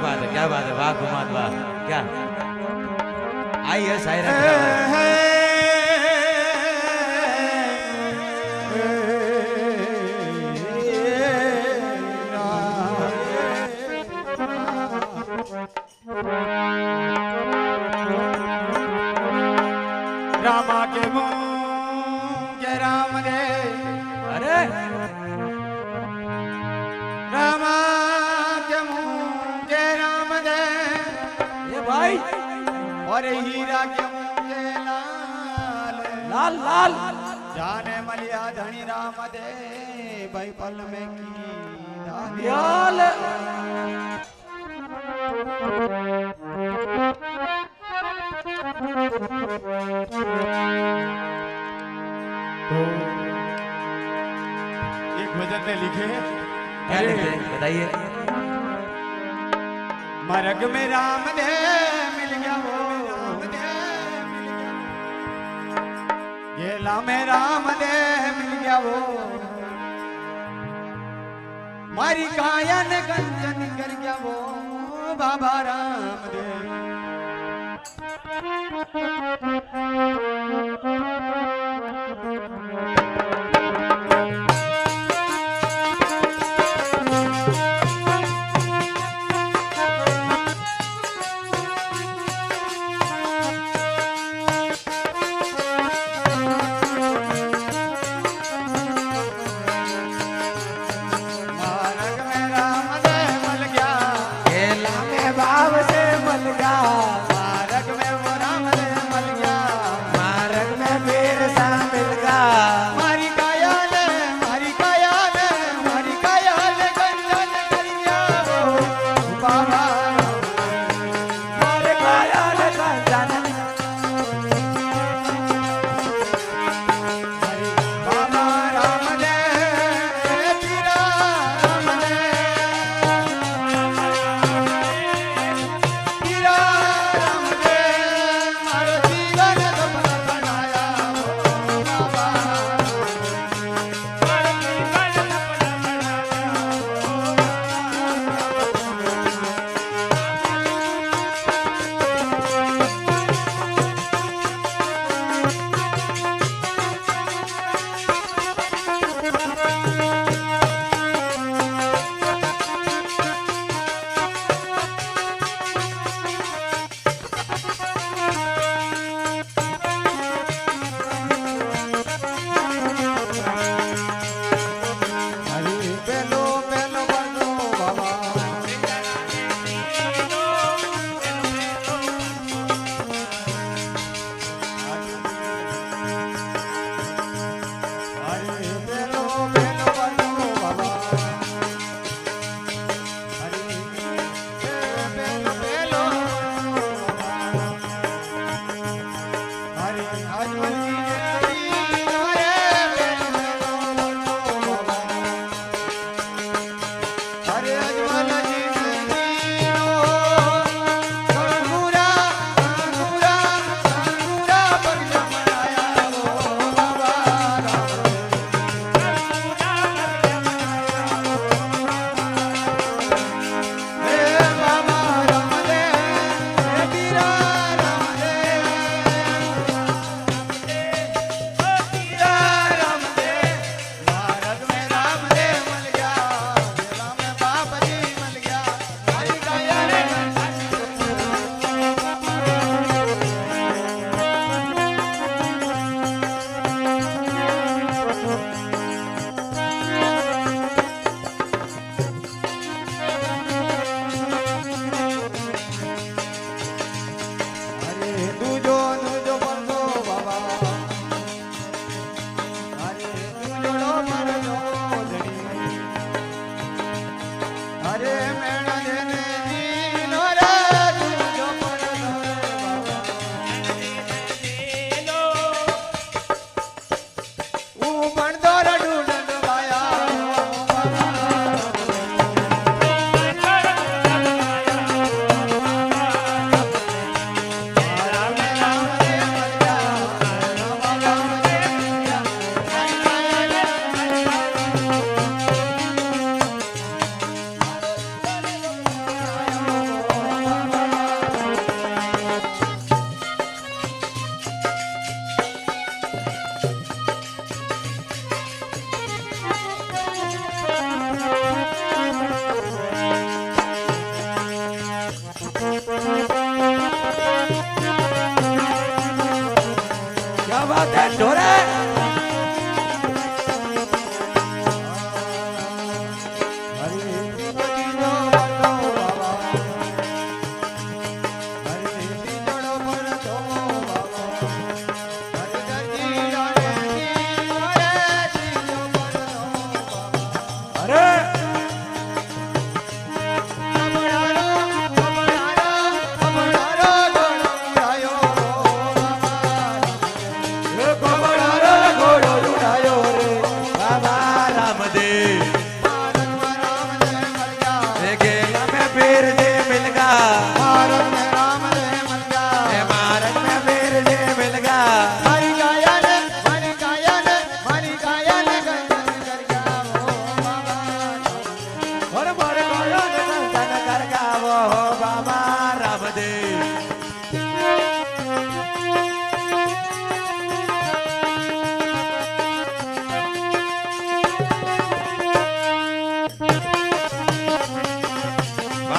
क्या बात है, वाह गुमान वाह, क्या आई है शायरा। रामा के मुंह राम दे, अरे रामा के मुंह राम दे, ये भाई और हीरा के मुंह लाल लाल लाल जाने मलिया धनी राम दे, भाई पल में की याल तो एक भजन ने लिखे, क्या लिखे बताइए। मरग में राम दे मिल गया वो, राम दे मिल गया, गेला में राम दे मिल गया वो, मारी काया ने गंजन कर गया वो, बाबा राम दे।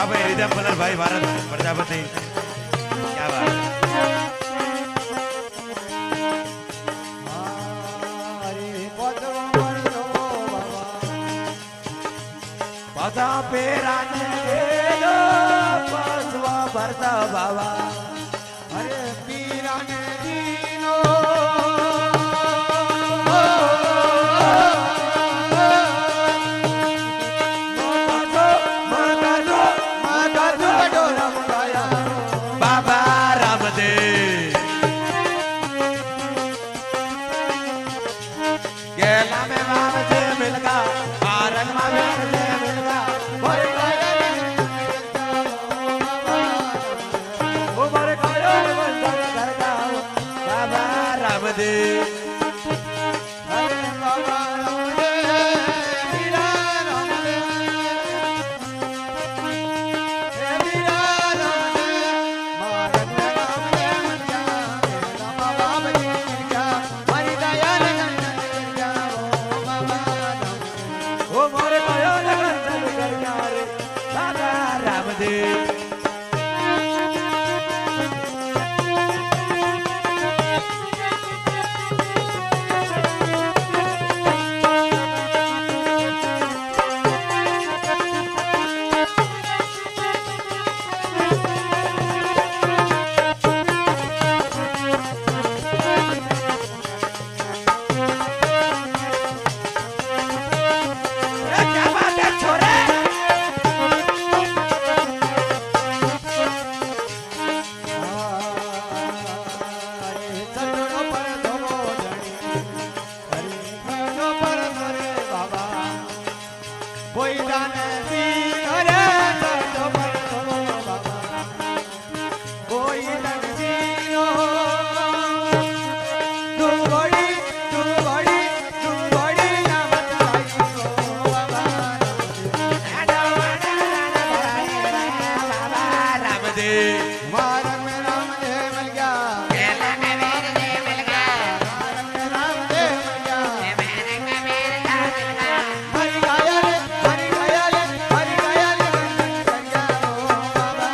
वाह भाई रिदम पलर भाई भारत प्रजापति क्या बात है हरे पदरो परदो बाबा पदा पेराने लो पसवा भरता बाबा हरे पीराने दीनो मागाजो कटोरा मंगाया बाबा रामदेव गेला में बाबा से मिलगा आरन में बाबा से मिलगा हरे काया उमर कायो बंदर करता बाबा रामदेव हरे बाबा रामदेव मीरा रामदेव हे मीरा रामदेव मारन रामदेव क्या राम बाबा जी क्या हरि दया ने गंजन क्या ओ बाबा रामदेव उमर कायो बंदर करता रे बाबा रामदेव क्या बात है छोरे हरे चरणों पर धोबो धनी हरे चरणों पर धरे बाबा कोई जाने दी हरे चरणों पर धोबो बाबा कोई जाने दीनो तू बड़ी नाम बताई हो बाबा रामदेव मारन में रामदेव मिल गया मारन में रामदेव मिल गया हरि गाया रे हरि गाया रे हरि गाया रे गंजन गंगा ओ बाबा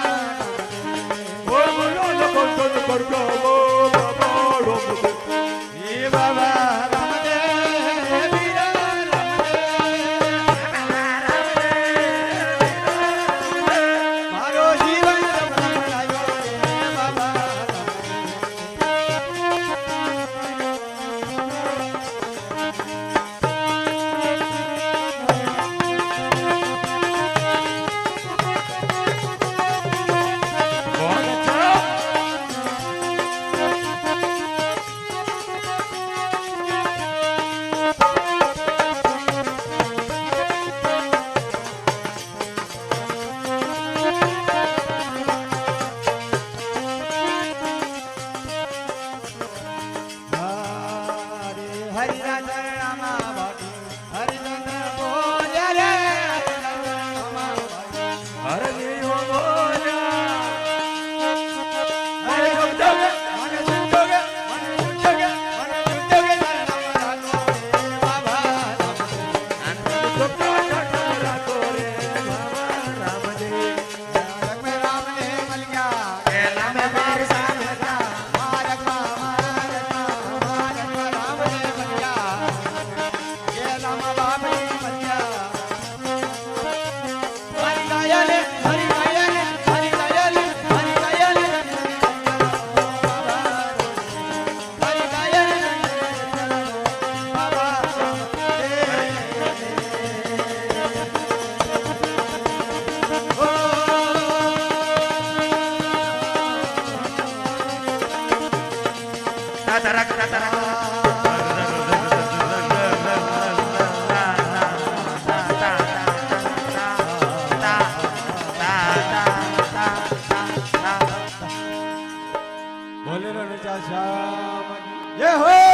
ओ बोलो लोगों को करके वो बाबा रामदेव हे बाबा रामदेव वीरा रामदेव मारो जीवन बनायो रे बाबा बहुत अच्छा हरे हरि रामा बाबी हरि चंद्र बोले रे हरि रामा बाबी हर जीव बोला हरे सुनोगे मन सुनोगे मन सुनोगे मन सुनोगे राम रानो रे बाबा मारक में राम ने मिल गया मारक में राम ने मिल गया ये राम बाप ने मिल गया हरि गाया ने हरि गाया ने हरि गाया ने हरि गाया ने हरि गाया ने बाबा बोले रो चाचा ये हो